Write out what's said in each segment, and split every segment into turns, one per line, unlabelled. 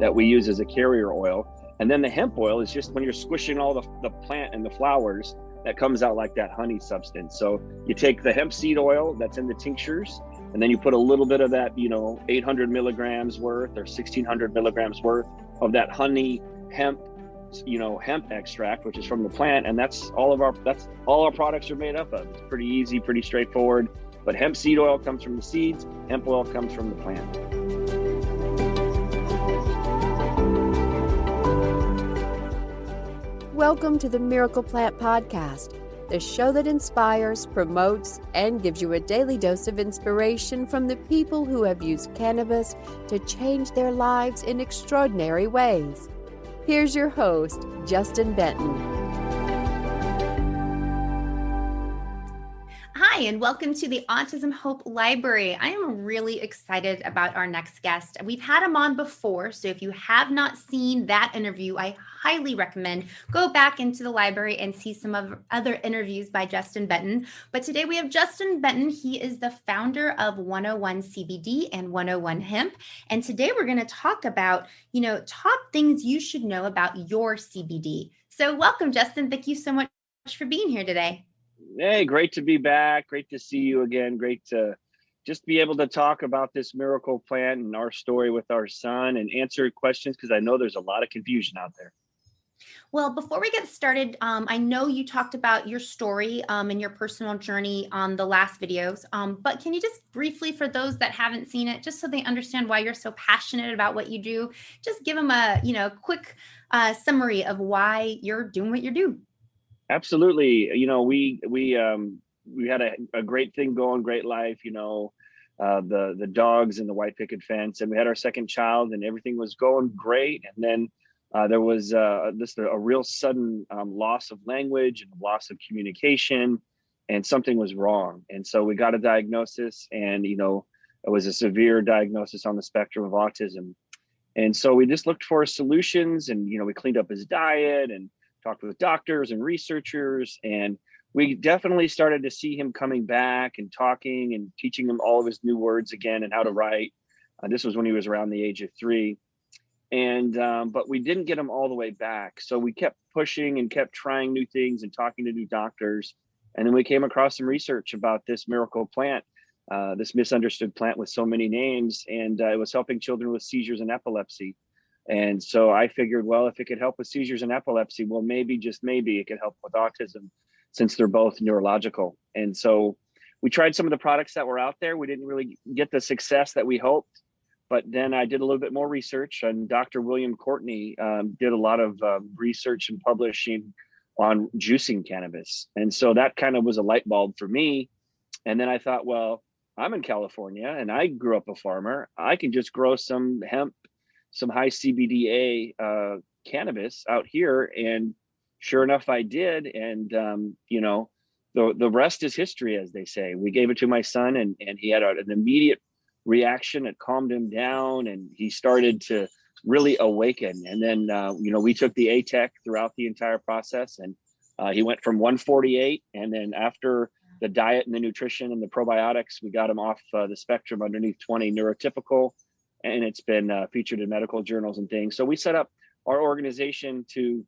that we use as a carrier oil. And then the hemp oil is just when you're squishing all the plant and the flowers, that comes out like that honey substance. So you take the hemp seed oil that's in the tinctures, and then you put a little bit of that, 800 milligrams worth or 1600 milligrams worth of that honey hemp extract, which is from the plant. And that's all our products are made up of. It's pretty easy, pretty straightforward. But hemp seed oil comes from the seeds, hemp oil comes from the plant.
Welcome to the Miracle Plant Podcast, the show that inspires, promotes, and gives you a daily dose of inspiration from the people who have used cannabis to change their lives in extraordinary ways. Here's your host, Justin Benton.
Hi, and welcome to the Autism Hope Library. I am really excited about our next guest. We've had him on before, so if you have not seen that interview, I highly recommend go back into the library and see some of other interviews by Justin Benton. But today we have Justin Benton. He is the founder of 101 CBD and 101 Hemp. And today we're going to talk about, top things you should know about your CBD. So welcome, Justin. Thank you so much for being here today.
Hey, great to be back. Great to see you again. Great to just be able to talk about this miracle plant and our story with our son and answer questions, because I know there's a lot of confusion out there.
Well, before we get started, I know you talked about your story and your personal journey on the last videos, but can you just briefly, for those that haven't seen it, just so they understand why you're so passionate about what you do, just give them a quick summary of why you're doing what you do.
Absolutely. We had a great thing going, great life, the dogs and the white picket fence, and we had our second child and everything was going great. And then there was just a real sudden loss of language and loss of communication, and something was wrong. And so we got a diagnosis, and, it was a severe diagnosis on the spectrum of autism. And so we just looked for solutions, and, we cleaned up his diet and talked with doctors and researchers, and we definitely started to see him coming back and talking and teaching him all of his new words again and how to write. This was when he was around the age of 3. And but we didn't get him all the way back. So we kept pushing and kept trying new things and talking to new doctors. And then we came across some research about this miracle plant, this misunderstood plant with so many names, and it was helping children with seizures and epilepsy. And so I figured, well, if it could help with seizures and epilepsy, well, maybe, just maybe, it could help with autism, since they're both neurological. And so we tried some of the products that were out there. We didn't really get the success that we hoped. But then I did a little bit more research, and Dr. William Courtney did a lot of research and publishing on juicing cannabis. And so that kind of was a light bulb for me. And then I thought, well, I'm in California and I grew up a farmer. I can just grow some hemp, some high CBDA cannabis out here. And sure enough, I did. And, the rest is history, as they say. We gave it to my son, and he had an immediate reaction. It calmed him down, and he started to really awaken. And then, we took the ATEC throughout the entire process, and he went from 148. And then after the diet and the nutrition and the probiotics, we got him off the spectrum underneath 20 neurotypical. And it's been featured in medical journals and things. So we set up our organization to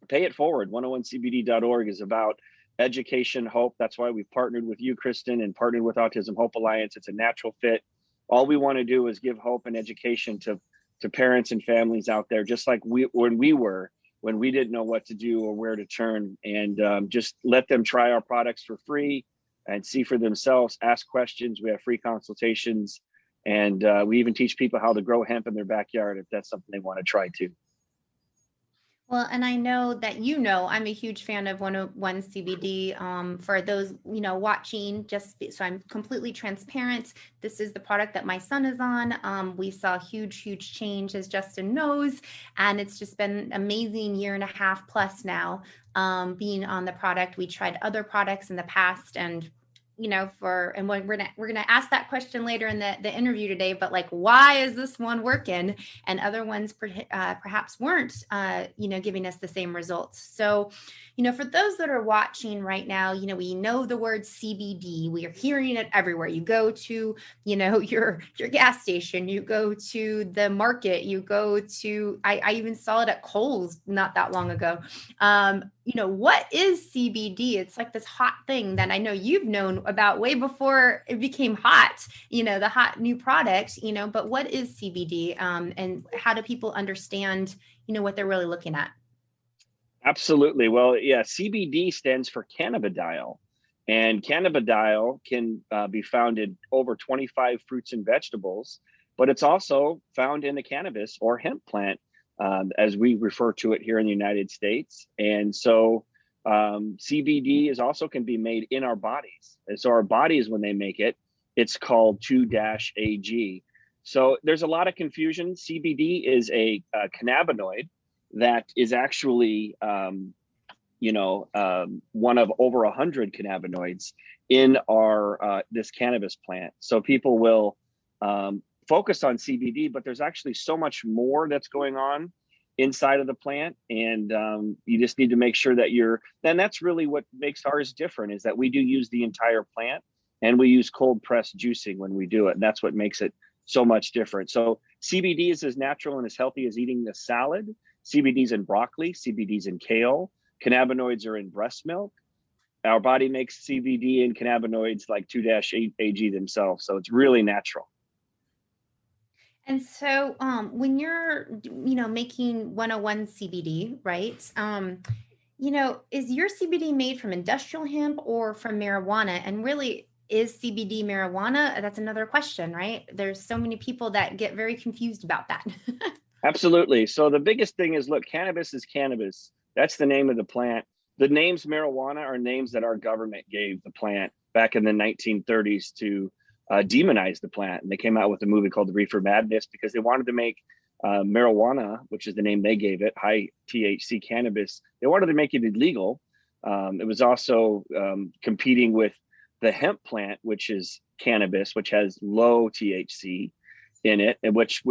pay it forward. 101cbd.org is about education, hope. That's why we've partnered with you, Kristin, and partnered with Autism Hope Alliance. It's a natural fit. All we want to do is give hope and education to parents and families out there, just like when we didn't know what to do or where to turn, and just let them try our products for free and see for themselves, ask questions. We have free consultations. And we even teach people how to grow hemp in their backyard if that's something they want to try too.
Well, and I know that I'm a huge fan of 101 CBD. For those, watching, just so I'm completely transparent, this is the product that my son is on. We saw a huge change, as Justin knows, and it's just been an amazing 1.5 years plus now being on the product. We tried other products in the past, and and we're gonna ask that question later in the interview today, but like, why is this one working and other ones perhaps weren't, giving us the same results? So, for those that are watching right now, we know the word CBD. We are hearing it everywhere. You go to, your gas station, you go to the market, you go to, I even saw it at Kohl's not that long ago. What is CBD? It's like this hot thing that I know you've known about way before it became hot, the hot new product, but what is CBD, and how do people understand, what they're really looking at?
Absolutely. Well, yeah, CBD stands for cannabidiol, and cannabidiol can be found in over 25 fruits and vegetables, but it's also found in the cannabis or hemp plant, as we refer to it here in the United States. And so CBD is also can be made in our bodies. And so our bodies, when they make it, it's called 2-AG. So there's a lot of confusion. CBD is a cannabinoid that is actually, one of over 100 cannabinoids in our this cannabis plant. So people will focus on CBD, but there's actually so much more that's going on inside of the plant, and you just need to make sure that then that's really what makes ours different, is that we do use the entire plant, and we use cold press juicing when we do it, and that's what makes it so much different. So CBD is as natural and as healthy as eating a salad. CBD's in broccoli, CBD's in kale, cannabinoids are in breast milk. Our body makes CBD and cannabinoids like 2-AG themselves, so it's really natural.
And so when you're, making 101 CBD, right? Is your CBD made from industrial hemp or from marijuana? And really, is CBD marijuana? That's another question, right? There's so many people that get very confused about that.
Absolutely. So the biggest thing is, look, cannabis is cannabis. That's the name of the plant. The names marijuana are names that our government gave the plant back in the 1930s to demonize the plant. And they came out with a movie called The Reefer Madness because they wanted to make marijuana, which is the name they gave it, high THC cannabis. They wanted to make it illegal. It was also competing with the hemp plant, which is cannabis, which has low THC in it, and which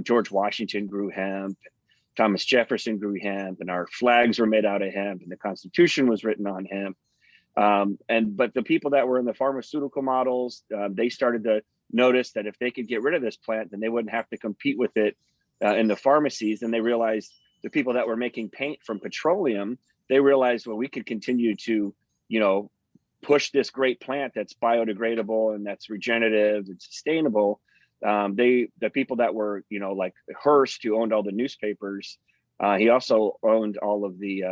George Washington grew hemp, Thomas Jefferson grew hemp, and our flags were made out of hemp, and the Constitution was written on hemp. But the people that were in the pharmaceutical models, they started to notice that if they could get rid of this plant, then they wouldn't have to compete with it in the pharmacies. And they realized the people that were making paint from petroleum, they realized, well, we could continue to, push this great plant that's biodegradable and that's regenerative and sustainable. The people that were, like Hearst, who owned all the newspapers, he also owned all of the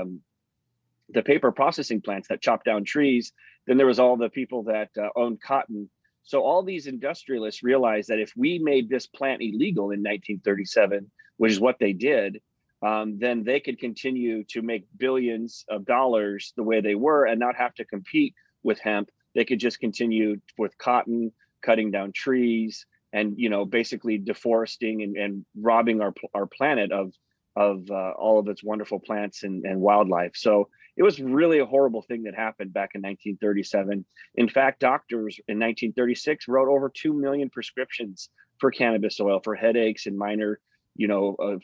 paper processing plants that chop down trees. Then there was all the people that owned cotton. So all these industrialists realized that if we made this plant illegal in 1937, which is what they did, then they could continue to make billions of dollars the way they were and not have to compete with hemp. They could just continue with cotton, cutting down trees, and basically deforesting and robbing our planet of all of its wonderful plants and wildlife. So it was really a horrible thing that happened back in 1937. In fact, doctors in 1936 wrote over 2 million prescriptions for cannabis oil for headaches and minor,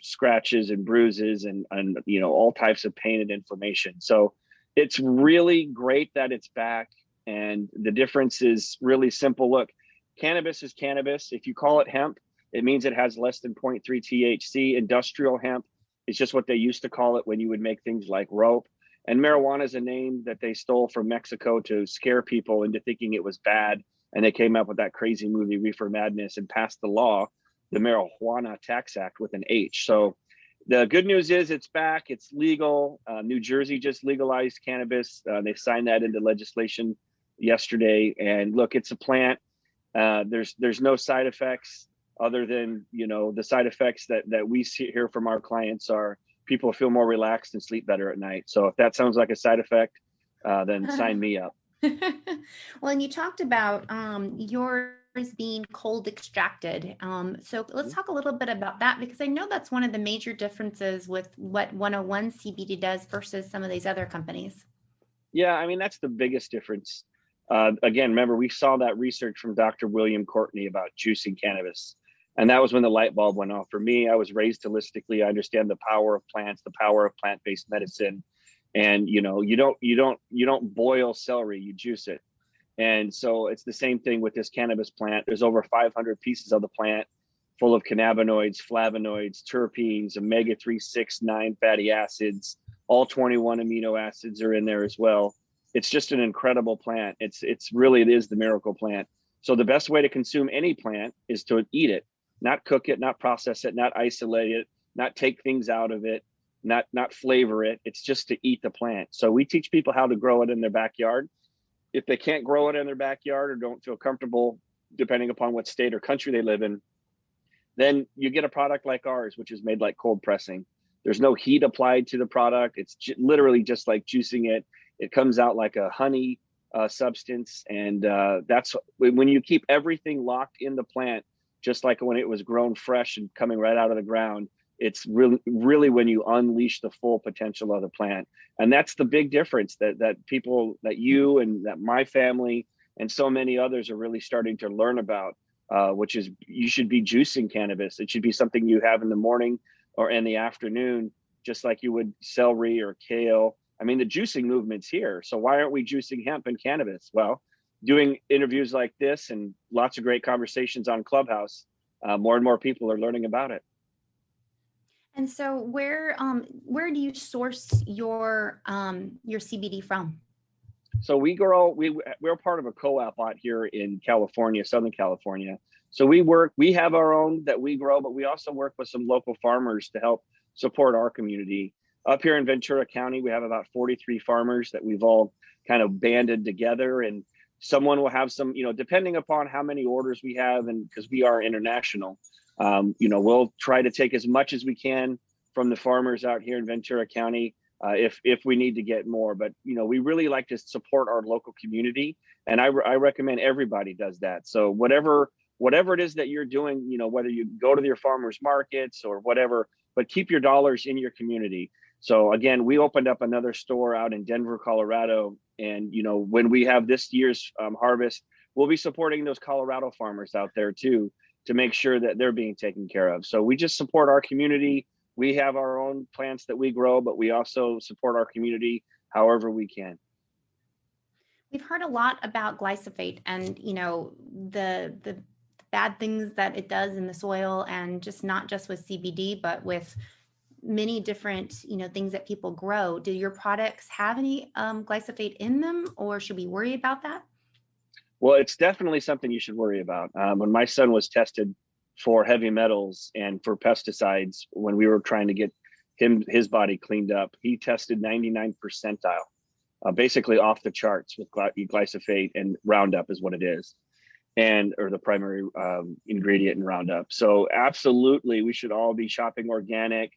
scratches and bruises and all types of pain and inflammation. So it's really great that it's back. And the difference is really simple. Look, cannabis is cannabis. If you call it hemp, it means it has less than 0.3 THC. Industrial hemp is just what they used to call it when you would make things like rope. And marijuana is a name that they stole from Mexico to scare people into thinking it was bad. And they came up with that crazy movie, Reefer Madness, and passed the law, the Marijuana Tax Act, with an H. So the good news is it's back. It's legal. New Jersey just legalized cannabis. They signed that into legislation yesterday. And look, it's a plant. There's no side effects other than, the side effects that we hear from our clients are people feel more relaxed and sleep better at night. So if that sounds like a side effect, then sign me up.
Well, and you talked about yours being cold extracted. So let's talk a little bit about that, because I know that's one of the major differences with what 101 CBD does versus some of these other companies.
Yeah, I mean, that's the biggest difference. Again, remember, we saw that research from Dr. William Courtney about juicing cannabis. And that was when the light bulb went off for me. I was raised holistically. I understand the power of plants, the power of plant-based medicine. And, you don't boil celery, you juice it. And so it's the same thing with this cannabis plant. There's over 500 pieces of the plant full of cannabinoids, flavonoids, terpenes, omega-3, 6, 9 fatty acids, all 21 amino acids are in there as well. It's just an incredible plant. It is the miracle plant. So the best way to consume any plant is to eat it, not cook it, not process it, not isolate it, not take things out of it, not flavor it. It's just to eat the plant. So we teach people how to grow it in their backyard. If they can't grow it in their backyard or don't feel comfortable, depending upon what state or country they live in, then you get a product like ours, which is made like cold pressing. There's no heat applied to the product. It's literally just like juicing it. It comes out like a honey substance. And that's when you keep everything locked in the plant, just like when it was grown fresh and coming right out of the ground. It's really when you unleash the full potential of the plant. And that's the big difference that people, that you and that my family and so many others are really starting to learn about, which is you should be juicing cannabis. It should be something you have in the morning or in the afternoon, just like you would celery or kale. I mean, the juicing movement's here. So why aren't we juicing hemp and cannabis? Well, doing interviews like this and lots of great conversations on Clubhouse, more and more people are learning about it.
And so where do you source your CBD from?
So we're part of a co-op out here in California, Southern California. So we have our own that we grow, but we also work with some local farmers to help support our community. Up here in Ventura County, we have about 43 farmers that we've all kind of banded together, and someone will have some, depending upon how many orders we have, and because we are international, we'll try to take as much as we can from the farmers out here in Ventura County. If we need to get more, but we really like to support our local community, and I recommend everybody does that. So whatever it is that you're doing, whether you go to your farmers markets or whatever, but keep your dollars in your community. So again, we opened up another store out in Denver, Colorado, and when we have this year's harvest, we'll be supporting those Colorado farmers out there too, to make sure that they're being taken care of. So we just support our community. We have our own plants that we grow, but we also support our community however we can.
We've heard a lot about glyphosate and, the bad things that it does in the soil, and just not just with CBD, but with many different, things that people grow. Do your products have any glyphosate in them, or should we worry about that?
Well, it's definitely something you should worry about. When my son was tested for heavy metals and for pesticides, when we were trying to get his body cleaned up, he tested 99 percentile, basically off the charts with glyphosate, and Roundup is what it is, or the primary ingredient in Roundup. So absolutely, we should all be shopping organic.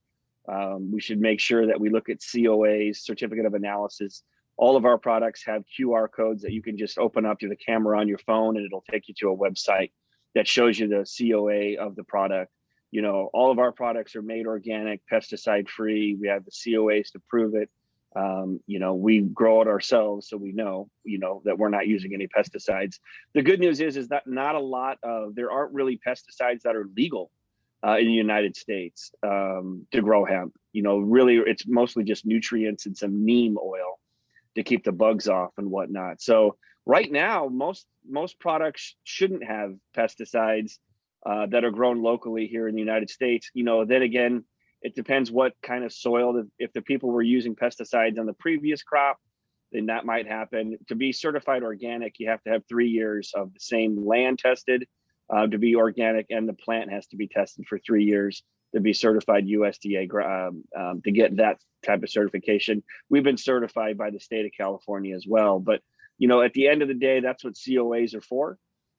We should make sure that we look at COAs, certificate of analysis. All of our products have QR codes that you can just open up to the camera on your phone, and it'll take you to a website that shows you the COA of the product. All of our products are made organic, pesticide free. We have the COAs to prove it. We grow it ourselves, so we know, that we're not using any pesticides. The good news is that there aren't really pesticides that are legal in the United States to grow hemp. Really, it's mostly just nutrients and some neem oil to keep the bugs off and whatnot. So right now, most products shouldn't have pesticides that are grown locally here in the United States. Then again, it depends what kind of soil. If the people were using pesticides on the previous crop, then that might happen. To be certified organic, you have to have 3 years of the same land tested to be organic, and the plant has to be tested for 3 years to be certified USDA to get that type of certification. We've been certified by the state of California as well. But, at the end of the day, that's what COAs are for,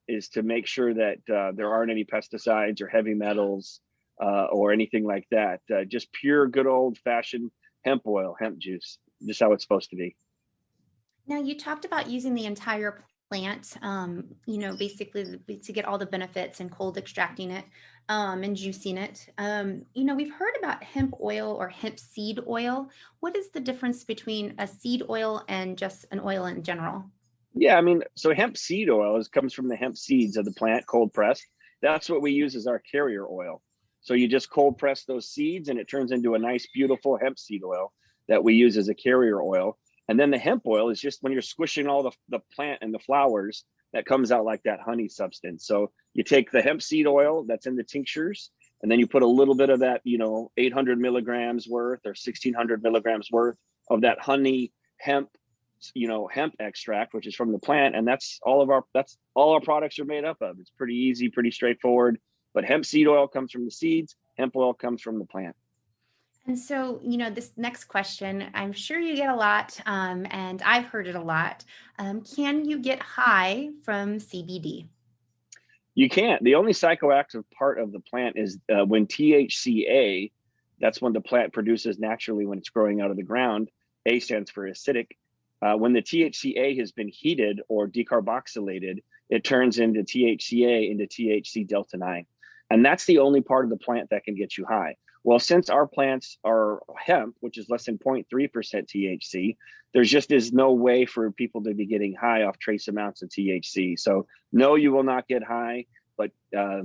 is to make sure that there aren't any pesticides or heavy metals or anything like that. Just pure, good old fashioned hemp oil, hemp juice, just how it's supposed to be.
Now, you talked about using the entire plant, basically to get all the benefits, and cold extracting it and juicing it. We've heard about hemp oil or hemp seed oil. What is the difference between a seed oil and just an oil in general?
Yeah, I mean, so hemp seed oil comes from the hemp seeds of the plant, cold pressed. That's what we use as our carrier oil. So you just cold press those seeds and it turns into a nice, beautiful hemp seed oil that we use as a carrier oil. And then the hemp oil is just when you're squishing all the plant and the flowers, that comes out like that honey substance. So you take the hemp seed oil that's in the tinctures, and then you put a little bit of that, 800 milligrams worth or 1600 milligrams worth of that honey hemp hemp extract, which is from the plant, and that's all our products are made up of. It's pretty easy, pretty straightforward. But hemp seed oil comes from the seeds, hemp oil comes from the plant.
And so, this next question, I'm sure you get a lot, and I've heard it a lot. Can you get high from CBD?
You can't. The only psychoactive part of the plant is when THCA, that's when the plant produces naturally when it's growing out of the ground. A stands for acidic. When the THCA has been heated or decarboxylated, it turns into THCA into THC delta 9. And that's the only part of the plant that can get you high. Well, since our plants are hemp, which is less than 0.3% THC, there just is no way for people to be getting high off trace amounts of THC. So no, you will not get high, but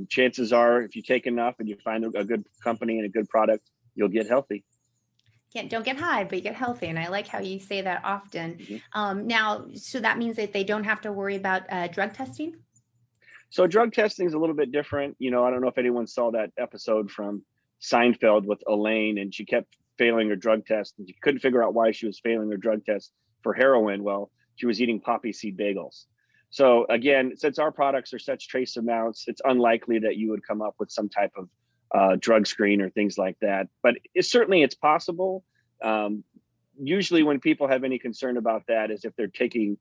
chances are if you take enough and you find a good company and a good product, you'll get healthy.
Don't get high, but you get healthy. And I like how you say that often.
Mm-hmm.
Now, so that means that they don't have to worry about drug testing?
So drug testing is a little bit different. I don't know if anyone saw that episode from Seinfeld with Elaine, and she kept failing her drug test, and she couldn't figure out why she was failing her drug test for heroin. Well, she was eating poppy seed bagels. So again, since our products are such trace amounts, it's unlikely that you would come up with some type of drug screen or things like that. But it's possible. Usually when people have any concern about that is if they're taking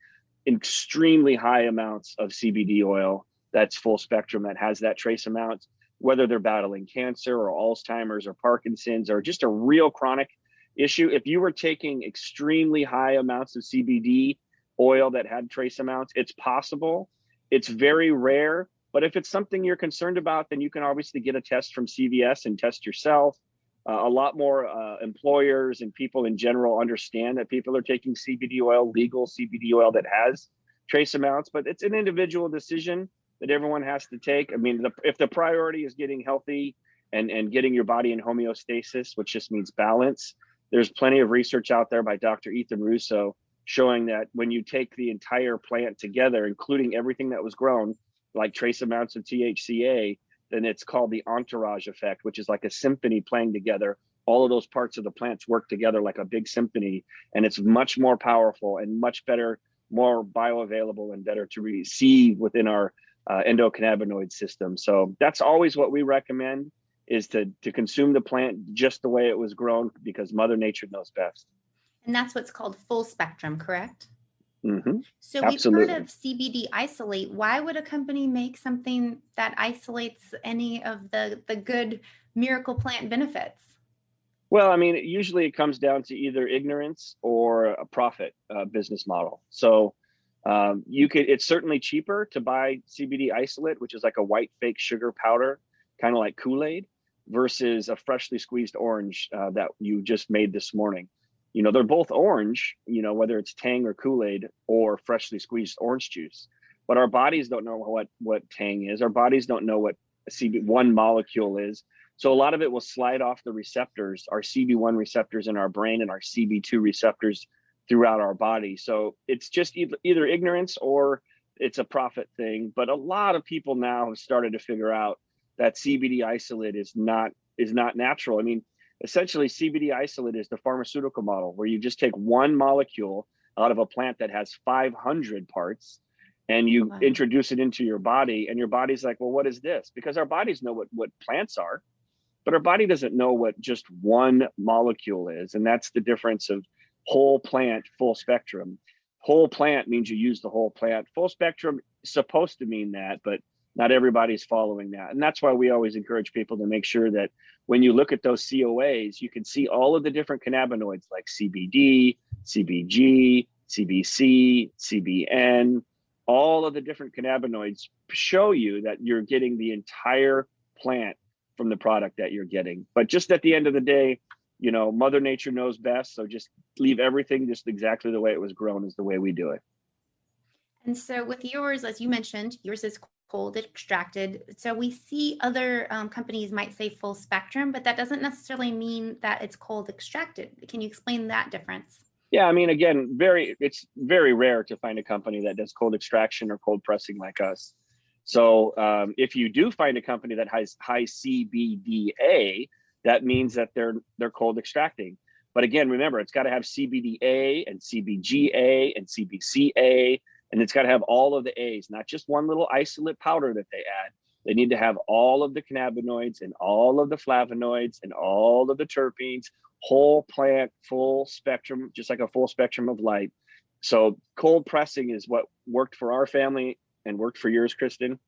extremely high amounts of CBD oil that's full spectrum, that has that trace amount, whether they're battling cancer or Alzheimer's or Parkinson's or just a real chronic issue. If you were taking extremely high amounts of CBD oil that had trace amounts, it's possible. It's very rare. But if it's something you're concerned about, then you can obviously get a test from CVS and test yourself. A lot more employers and people in general understand that people are taking CBD oil, legal CBD oil that has trace amounts, but it's an individual decision that everyone has to take. I mean, if the priority is getting healthy and getting your body in homeostasis, which just means balance, there's plenty of research out there by Dr. Ethan Russo showing that when you take the entire plant together, including everything that was grown, like trace amounts of THCA, then it's called the entourage effect, which is like a symphony playing together. All of those parts of the plants work together like a big symphony, and it's much more powerful and much better, more bioavailable and better to receive within our endocannabinoid system. So that's always what we recommend, is to consume the plant just the way it was grown, because Mother Nature knows best.
And that's what's called full spectrum, correct?
Mm-hmm.
So
Absolutely.
We've heard of CBD isolate. Why would a company make something that isolates any of the good miracle plant benefits?
Well, I mean, usually it comes down to either ignorance or a profit business model. So it's certainly cheaper to buy CBD isolate, which is like a white fake sugar powder, kind of like Kool-Aid, versus a freshly squeezed orange that you just made this morning. They're both orange, whether it's Tang or Kool-Aid or freshly squeezed orange juice. But our bodies don't know what Tang is. Our bodies don't know what a CB1 molecule is. So a lot of it will slide off the receptors, our CB1 receptors in our brain and our CB2 receptors throughout our body. So it's just either ignorance or it's a profit thing. But a lot of people now have started to figure out that CBD isolate is not natural. I mean, essentially, CBD isolate is the pharmaceutical model, where you just take one molecule out of a plant that has 500 parts and you introduce it into your body, and your body's like, well, what is this? Because our bodies know what plants are, but our body doesn't know what just one molecule is. And that's the difference of whole plant, full spectrum. Whole plant means you use the whole plant. Full spectrum is supposed to mean that, but not everybody's following that. And that's why we always encourage people to make sure that when you look at those COAs, you can see all of the different cannabinoids like CBD, CBG, CBC, CBN, all of the different cannabinoids show you that you're getting the entire plant from the product that you're getting. But just at the end of the day, Mother Nature knows best. So just leave everything just exactly the way it was grown is the way we do it.
And so with yours, as you mentioned, yours is cold extracted. So we see other companies might say full spectrum, but that doesn't necessarily mean that it's cold extracted. Can you explain that difference?
Yeah, I mean, again, it's very rare to find a company that does cold extraction or cold pressing like us. So if you do find a company that has high CBDA, that means that they're cold extracting. But again, remember, it's got to have CBDA and CBGA and CBCA, and it's got to have all of the A's, not just one little isolate powder that they add. They need to have all of the cannabinoids and all of the flavonoids and all of the terpenes, whole plant, full spectrum, just like a full spectrum of light. So cold pressing is what worked for our family and worked for yours, Kristin.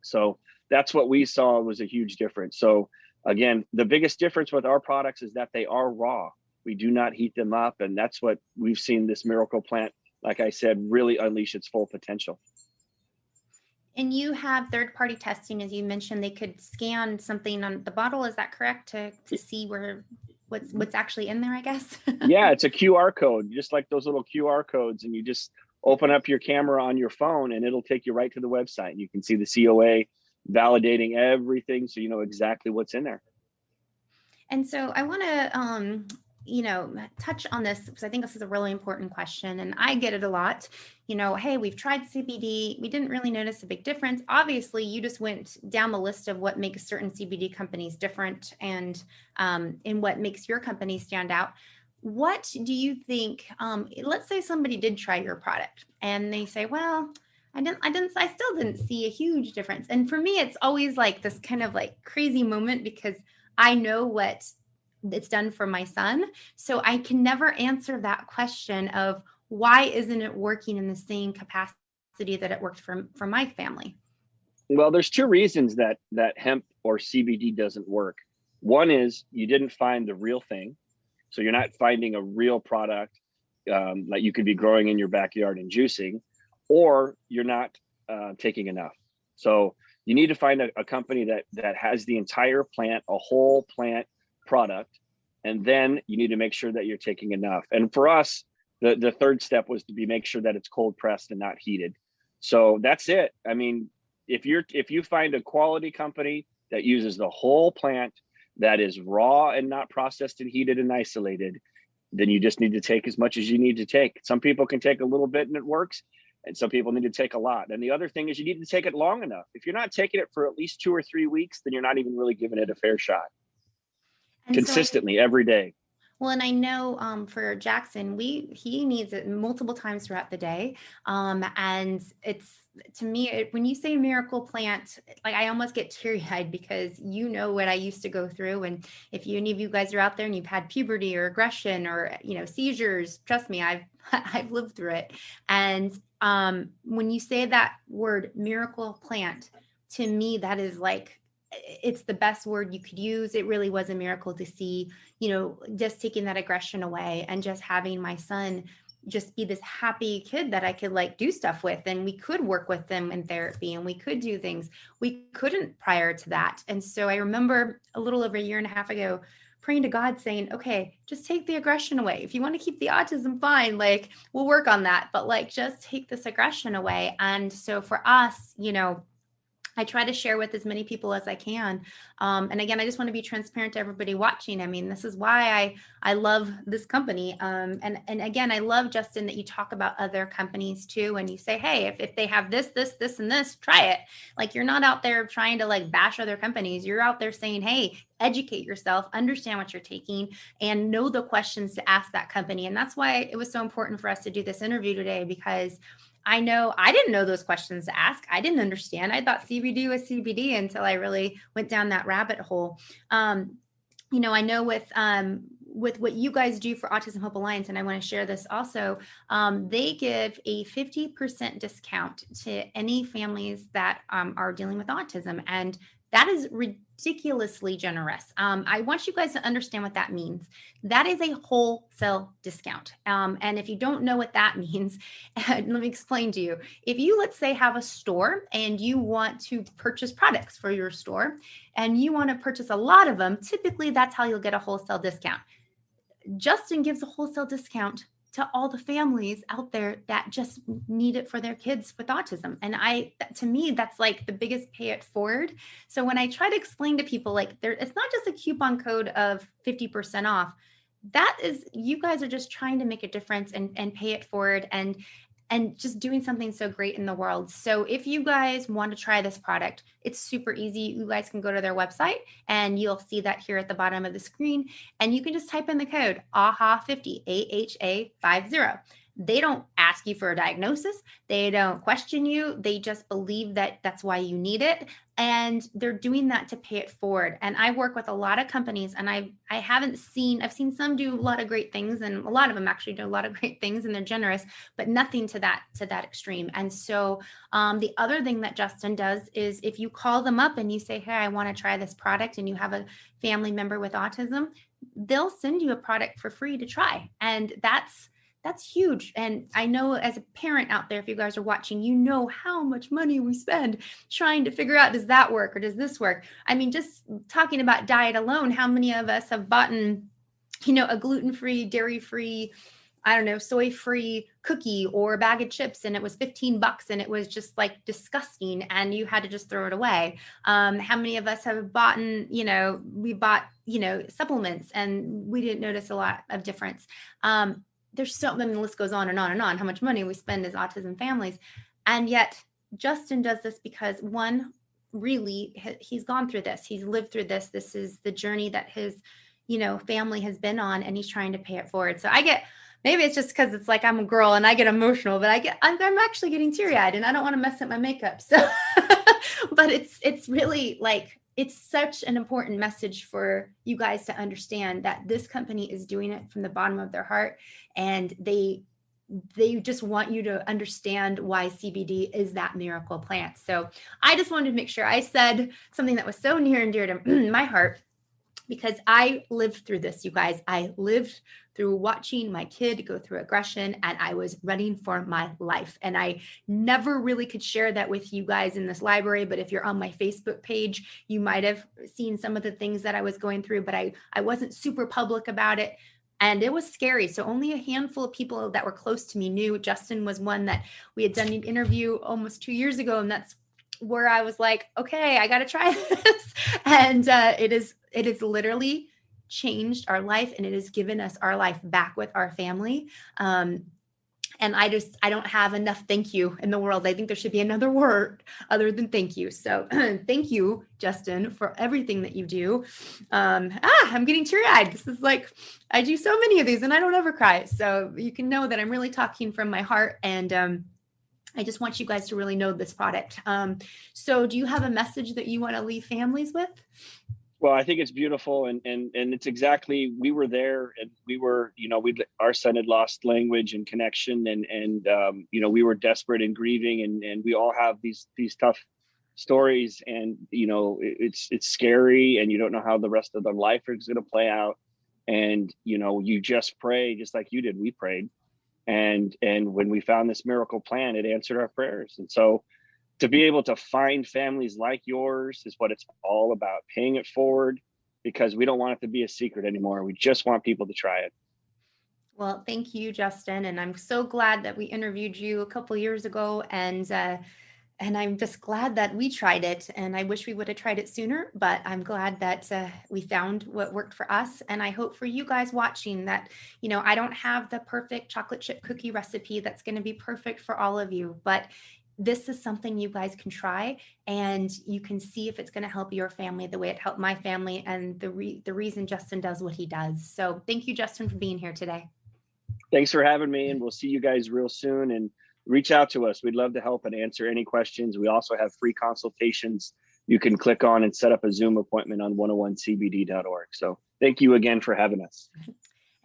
So that's what we saw was a huge difference. So again, the biggest difference with our products is that they are raw. We do not heat them up. And that's what we've seen this miracle plant, like I said, really unleash its full potential.
And you have third-party testing, as you mentioned. They could scan something on the bottle. Is that correct, to see what's actually in there, I guess?
Yeah, it's a QR code, just like those little QR codes. And you just open up your camera on your phone and it'll take you right to the website. And you can see the COA validating everything, so you know exactly what's in there.
And so I want to touch on this because I think this is a really important question, and I get it a lot. Hey, we've tried CBD, we didn't really notice a big difference. Obviously, you just went down the list of what makes certain CBD companies different and in what makes your company stand out. What do you think? Let's say somebody did try your product and they say, well, I still didn't see a huge difference. And for me, it's always like this kind of like crazy moment because I know what it's done for my son. So I can never answer that question of why isn't it working in the same capacity that it worked for my family?
Well, there's two reasons that hemp or CBD doesn't work. One is you didn't find the real thing. So you're not finding a real product that you could be growing in your backyard and juicing, or you're not taking enough. So you need to find a company that has the entire plant, a whole plant product, and then you need to make sure that you're taking enough. And for us, the third step was to make sure that it's cold pressed and not heated. So that's it. I mean, if you find a quality company that uses the whole plant, that is raw and not processed and heated and isolated, then you just need to take as much as you need to take. Some people can take a little bit and it works, and some people need to take a lot. And the other thing is you need to take it long enough. If you're not taking it for at least 2 or 3 weeks, then you're not even really giving it a fair shot. And consistently, every day.
Well, and I know for Jackson, he needs it multiple times throughout the day. And it's, to me, when you say miracle plant, like I almost get teary-eyed because you know what I used to go through. And if any of you guys are out there and you've had puberty or aggression or, seizures, trust me, I've lived through it. And when you say that word miracle plant, to me, that is like, it's the best word you could use. It really was a miracle to see, just taking that aggression away and just having my son just be this happy kid that I could like do stuff with. And we could work with them in therapy and we could do things we couldn't prior to that. And so I remember a little over 1.5 years ago, praying to God saying, okay, just take the aggression away. If you want to keep the autism, fine, like we'll work on that, but like, just take this aggression away. And so for us, I try to share with as many people as I can. And again, I just want to be transparent to everybody watching. I mean, this is why I love this company. And again, I love, Justin, that you talk about other companies too. And you say, hey, if they have this, and this, try it. Like you're not out there trying to like bash other companies. You're out there saying, hey, educate yourself, understand what you're taking, and know the questions to ask that company. And that's why it was so important for us to do this interview today, because I know I didn't know those questions to ask. I didn't understand. I thought CBD was CBD until I really went down that rabbit hole. I know with what you guys do for Autism Hope Alliance, and I want to share this also, they give a 50% discount to any families that are dealing with autism. And that is ridiculously generous. I want you guys to understand what that means. That is a wholesale discount. And if you don't know what that means, let me explain to you. If you, let's say, have a store and you want to purchase products for your store and you want to purchase a lot of them, typically that's how you'll get a wholesale discount. Justin gives a wholesale discount to all the families out there that just need it for their kids with autism. And to me, that's like the biggest pay it forward. So when I try to explain to people, like it's not just a coupon code of 50% off. That is, you guys are just trying to make a difference and pay it forward and just doing something so great in the world. So if you guys want to try this product, it's super easy. You guys can go to their website and you'll see that here at the bottom of the screen. And you can just type in the code AHA50, AHA50. They don't ask you for a diagnosis. They don't question you. They just believe that that's why you need it. And they're doing that to pay it forward. And I work with a lot of companies, and I've seen some do a lot of great things, and a lot of them actually do a lot of great things, and they're generous, but nothing to that extreme. And so the other thing that Justin does is if you call them up and you say, hey, I want to try this product, and you have a family member with autism, they'll send you a product for free to try. And that's huge. And I know as a parent out there, if you guys are watching, you know how much money we spend trying to figure out, does that work or does this work? I mean, just talking about diet alone, how many of us have bought, a gluten-free, dairy-free, soy-free cookie or a bag of chips, and it was $15 and it was just like disgusting and you had to just throw it away. How many of us have bought, we bought, supplements and we didn't notice a lot of difference. There's the list goes on and on and on, how much money we spend as autism families. And yet Justin does this because one, really, he's gone through this. He's lived through this. This is the journey that his, family has been on, and he's trying to pay it forward. So maybe it's just because it's like I'm a girl and I get emotional, but I'm actually getting teary-eyed and I don't want to mess up my makeup. So, but it's really like, it's such an important message for you guys to understand that this company is doing it from the bottom of their heart. And they just want you to understand why CBD is that miracle plant. So I just wanted to make sure I said something that was so near and dear to my heart, because I lived through this, you guys. I lived through watching my kid go through aggression, and I was running for my life. And I never really could share that with you guys in this library, but if you're on my Facebook page, you might have seen some of the things that I was going through, but I wasn't super public about it. And it was scary. So only a handful of people that were close to me knew. Justin was one that we had done an interview almost 2 years ago, and that's where I was like, okay, I got to try this. And it is literally changed our life, and it has given us our life back with our family. And I don't have enough thank you in the world. I think there should be another word other than thank you. So thank you, Justin, for everything that you do. I'm getting teary-eyed. This is like, I do so many of these and I don't ever cry. So you can know that I'm really talking from my heart. And I just want you guys to really know this product. So do you have a message that you want to leave families with?
Well, I think it's beautiful, and it's exactly, we were there, and we were, our son had lost language and connection, and we were desperate and grieving, and we all have these tough stories, and it's scary, and you don't know how the rest of their life is going to play out, and you just pray, just like you did. We prayed, and when we found this miracle plan, it answered our prayers, and so to be able to find families like yours is what it's all about, paying it forward, because we don't want it to be a secret anymore. We just want people to try it.
Well, thank you, Justin. And I'm so glad that we interviewed you a couple years ago. And I'm just glad that we tried it. And I wish we would have tried it sooner, but I'm glad that we found what worked for us. And I hope for you guys watching that, I don't have the perfect chocolate chip cookie recipe that's going to be perfect for all of you, but this is something you guys can try, and you can see if it's going to help your family the way it helped my family, and the reason Justin does what he does. So thank you, Justin, for being here today.
Thanks for having me, and we'll see you guys real soon, and reach out to us. We'd love to help and answer any questions. We also have free consultations you can click on and set up a Zoom appointment on 101cbd.org. So thank you again for having us.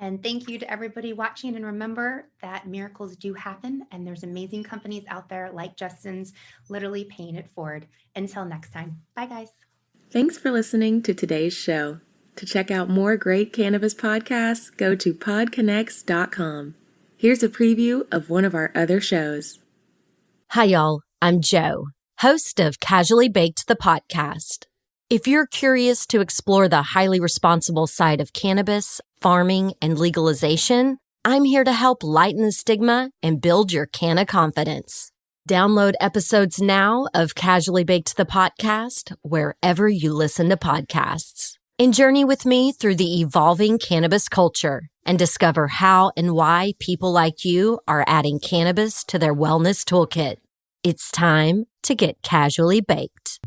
And thank you to everybody watching. And remember that miracles do happen, and there's amazing companies out there like Justin's literally paying it forward. Until next time. Bye, guys.
Thanks for listening to today's show. To check out more great cannabis podcasts, go to podconnects.com. Here's a preview of one of our other shows.
Hi, y'all. I'm Jo, host of Casually Baked, the podcast. If you're curious to explore the highly responsible side of cannabis, farming, and legalization, I'm here to help lighten the stigma and build your canna confidence. Download episodes now of Casually Baked the podcast wherever you listen to podcasts. And journey with me through the evolving cannabis culture and discover how and why people like you are adding cannabis to their wellness toolkit. It's time to get casually baked.